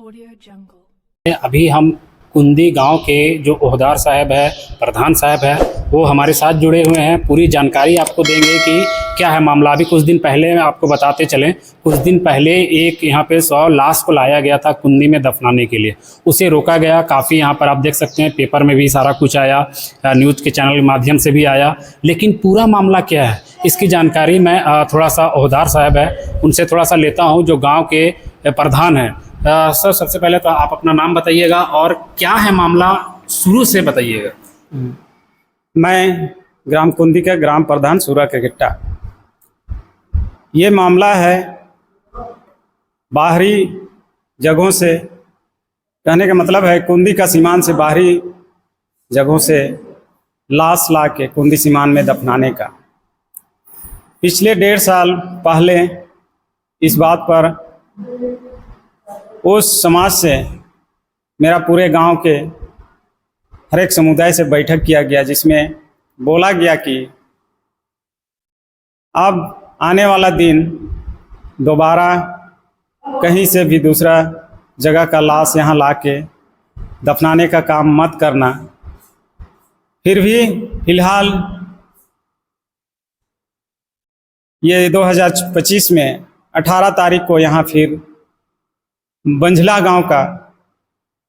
Audio Jungle। अभी हम कुंदी गांव के जो ओहदार साहब है, प्रधान साहब है, वो हमारे साथ जुड़े हुए हैं। पूरी जानकारी आपको देंगे कि क्या है मामला। अभी कुछ दिन पहले आपको बताते चलें, कुछ दिन पहले एक यहाँ पे 100 लाश को लाया गया था कुंदी में दफनाने के लिए। उसे रोका गया। काफ़ी यहाँ पर आप देख सकते हैं, पेपर में भी सारा कुछ आया, न्यूज़ के चैनल के माध्यम से भी आया। लेकिन पूरा मामला क्या है, इसकी जानकारी मैं थोड़ा सा ओहदार साहब है उनसे थोड़ा सा लेता हूँ, जो गाँव के प्रधान हैं। सर, सबसे पहले तो आप अपना नाम बताइएगा और क्या है मामला, शुरू से बताइएगा। मैं ग्राम कुंदी का ग्राम प्रधान सूरा क्रिकेटा। ये मामला है बाहरी जगहों से, कहने का मतलब है कुंदी का सीमांत से बाहरी जगहों से लाश ला के कुंदी सीमांत में दफनाने का। पिछले 1.5 साल पहले इस बात पर उस समाज से, मेरा पूरे गांव के हर एक समुदाय से बैठक किया गया, जिसमें बोला गया कि अब आने वाला दिन दोबारा कहीं से भी दूसरा जगह का लाश यहाँ लाके दफनाने का काम मत करना। फिर भी फिलहाल ये 2025 में 18 तारीख को यहाँ फिर बंझला गांव का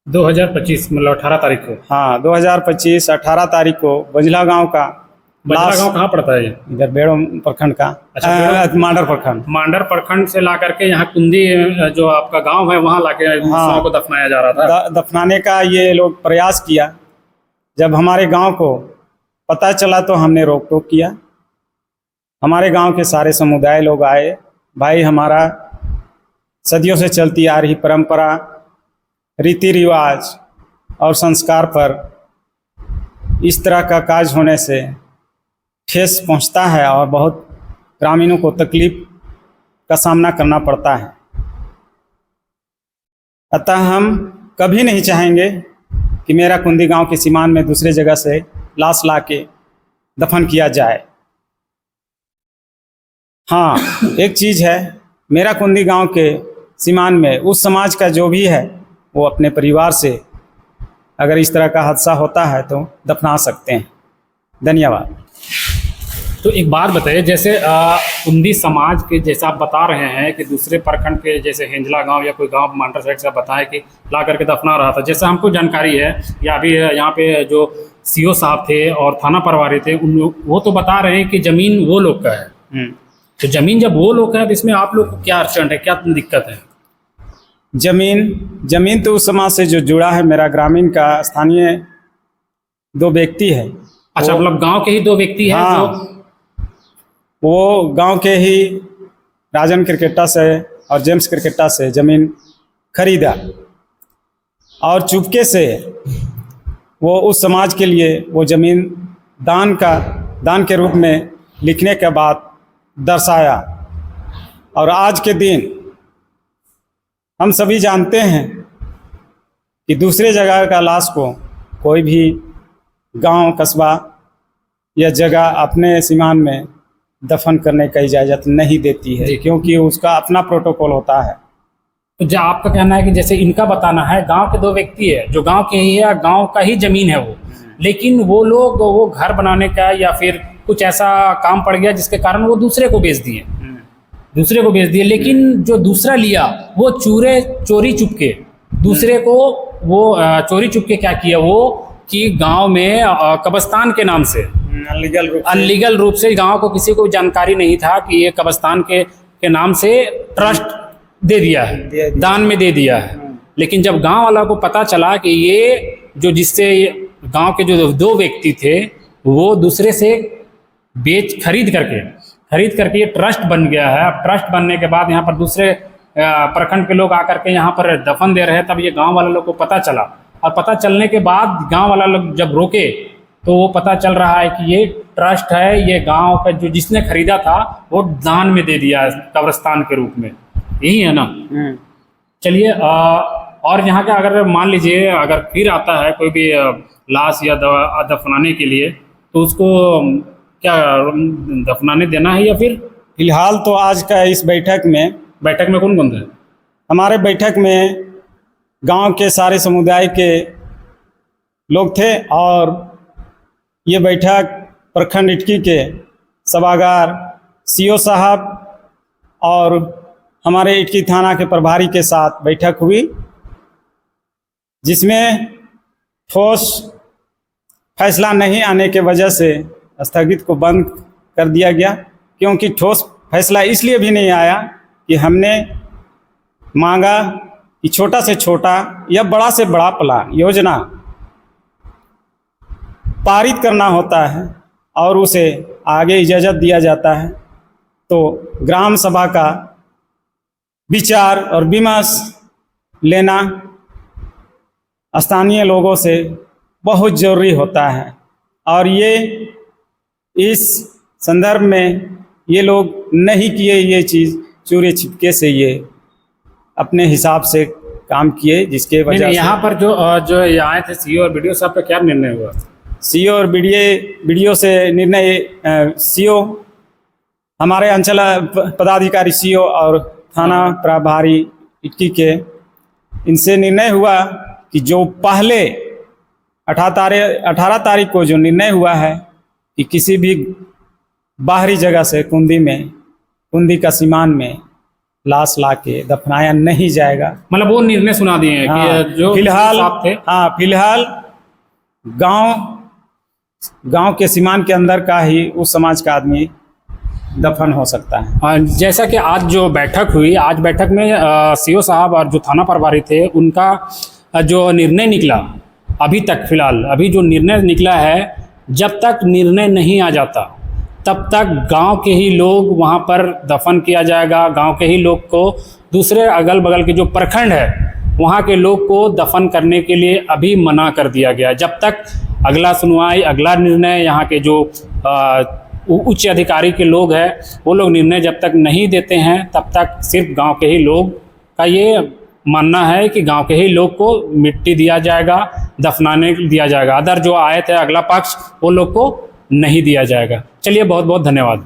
2025 मतलब 18 तारीख को, हाँ 2025 18 तारीख को बंझला गांव का बंजला गांव कहाँ पड़ता है ये? इधर बेड़ो प्रखंड का, अच्छा, मांडर प्रखंड। मांडर प्रखंड से ला करके यहाँ कुंदी जो आपका गांव है वहाँ लाके हाँ, को दफनाया जा रहा था। दफनाने का ये लोग प्रयास किया। जब हमारे गांव को पता चला तो हमने रोक टोक किया। हमारे गांव के सारे समुदाय लोग आए। भाई, हमारा सदियों से चलती आ रही परंपरा, रीति रिवाज और संस्कार पर इस तरह का काज होने से ठेस पहुंचता है और बहुत ग्रामीणों को तकलीफ का सामना करना पड़ता है। अतः हम कभी नहीं चाहेंगे कि मेरा कुंदी गांव के सीमांत में दूसरे जगह से लाश लाके दफन किया जाए। हाँ, एक चीज़ है, मेरा कुंदी गांव के सीमांत में उस समाज का जो भी है वो अपने परिवार से अगर इस तरह का हादसा होता है तो दफना सकते हैं। धन्यवाद। तो एक बात बताइए, जैसे कुंदी समाज के जैसा आप बता रहे हैं कि दूसरे प्रखंड के जैसे हेंजला गांव या कोई गांव मांडर साइड से बताया कि ला करके दफना रहा था, जैसा हमको जानकारी है, या अभी यहाँ पे जो सीओ साहब थे और थाना प्रभारी थे वो तो बता रहे हैं कि ज़मीन वो लोग का है। तो ज़मीन जब वो लोग का है तो इसमें आप लोग को क्या अड़चन है, क्या दिक्कत है? जमीन तो उस समाज से जो जुड़ा है, मेरा ग्रामीण का स्थानीय 2 व्यक्ति है। अच्छा, मतलब गांव के ही 2 व्यक्ति हैं? हाँ, वो गांव के ही राजन क्रिकेटा से और जेम्स क्रिकेटा से ज़मीन खरीदा और चुपके से वो उस समाज के लिए वो ज़मीन दान के रूप में लिखने के बाद दर्शाया। और आज के दिन हम सभी जानते हैं कि दूसरे जगह का लाश को कोई भी गांव, कस्बा या जगह अपने सीमांत में दफन करने का इजाज़त नहीं देती है, क्योंकि उसका अपना प्रोटोकॉल होता है। तो जो आपका कहना है कि जैसे इनका बताना है, गांव के 2 व्यक्ति है जो गांव के ही है, गांव का ही ज़मीन है वो, लेकिन वो लोग वो घर बनाने का या फिर कुछ ऐसा काम पड़ गया जिसके कारण वो दूसरे को बेच दिए, लेकिन जो दूसरा लिया वो चोरी चुपके दूसरे को वो चोरी चुपके क्या किया वो कि गांव में कब्रिस्तान के नाम से अनलीगल रूप से गांव को किसी को जानकारी नहीं था कि ये कब्रिस्तान के नाम से ट्रस्ट दे दिया है, दान में दे दिया है। लेकिन जब गांव वाला को पता चला कि ये जो जिससे गांव के जो 2 व्यक्ति थे वो दूसरे से खरीद करके ये ट्रस्ट बन गया है। अब ट्रस्ट बनने के बाद यहाँ पर दूसरे प्रखंड के लोग आकर के यहाँ पर दफन दे रहे हैं, तब ये गांव वाले लोग को पता चला। और पता चलने के बाद गांव वाला लोग जब रोके तो वो पता चल रहा है कि ये ट्रस्ट है, ये गांव का जो जिसने खरीदा था वो दान में दे दिया कब्रिस्तान के रूप में। यही है ना? चलिए, और यहाँ का अगर मान लीजिए अगर फिर आता है कोई भी लाश या दफनाने के लिए, तो उसको क्या दफनाने देना है या फिर? फिलहाल तो आज का इस बैठक में कौन कौन था? हमारे बैठक में गांव के सारे समुदाय के लोग थे। और ये बैठक प्रखंड इटकी के सभागार सीओ साहब और हमारे इटकी थाना के प्रभारी के साथ बैठक हुई, जिसमें ठोस फैसला नहीं आने के वजह से स्थगित को बंद कर दिया गया। क्योंकि ठोस फैसला इसलिए भी नहीं आया कि हमने मांगा कि छोटा से छोटा या बड़ा से बड़ा प्लान योजना पारित करना होता है और उसे आगे इजाज़त दिया जाता है। तो ग्राम सभा का विचार और विमर्श लेना स्थानीय लोगों से बहुत ज़रूरी होता है। और ये इस संदर्भ में ये लोग नहीं किए, ये चीज़ चोरी छिपके से ये अपने हिसाब से काम किए, जिसके वजह से यहाँ पर जो ये आए थे सीओ और बीडीओ साहब का क्या निर्णय हुआ? सीओ और बीडीओ से निर्णय, सीओ हमारे अंचल पदाधिकारी सीओ और थाना प्रभारी इटकी के, इनसे निर्णय हुआ कि जो पहले 18 तारीख को जो निर्णय हुआ है कि किसी भी बाहरी जगह से कुंदी का सीमान में लाश ला के दफनाया नहीं जाएगा। मतलब वो निर्णय सुना दिए हैं कि जो फिलहाल गांव के सीमान के अंदर का ही उस समाज का आदमी दफन हो सकता है। जैसा कि आज जो बैठक हुई, आज बैठक में सीओ साहब और जो थाना प्रभारी थे उनका जो निर्णय निकला, अभी तक फिलहाल अभी जो निर्णय निकला है, जब तक निर्णय नहीं आ जाता तब तक गांव के ही लोग वहां पर दफन किया जाएगा। गांव के ही लोग को दूसरे अगल बगल के जो प्रखंड है वहां के लोग को दफन करने के लिए अभी मना कर दिया गया। जब तक अगला सुनवाई, अगला निर्णय यहाँ के जो उच्च अधिकारी के लोग हैं वो लोग निर्णय जब तक नहीं देते हैं, तब तक सिर्फ गांव के ही लोग का ये मानना है कि गांव के ही लोग को मिट्टी दिया जाएगा, दफनाने दिया जाएगा। अदर जो आए थे अगला पक्ष, वो लोग को नहीं दिया जाएगा। चलिए, बहुत बहुत धन्यवाद।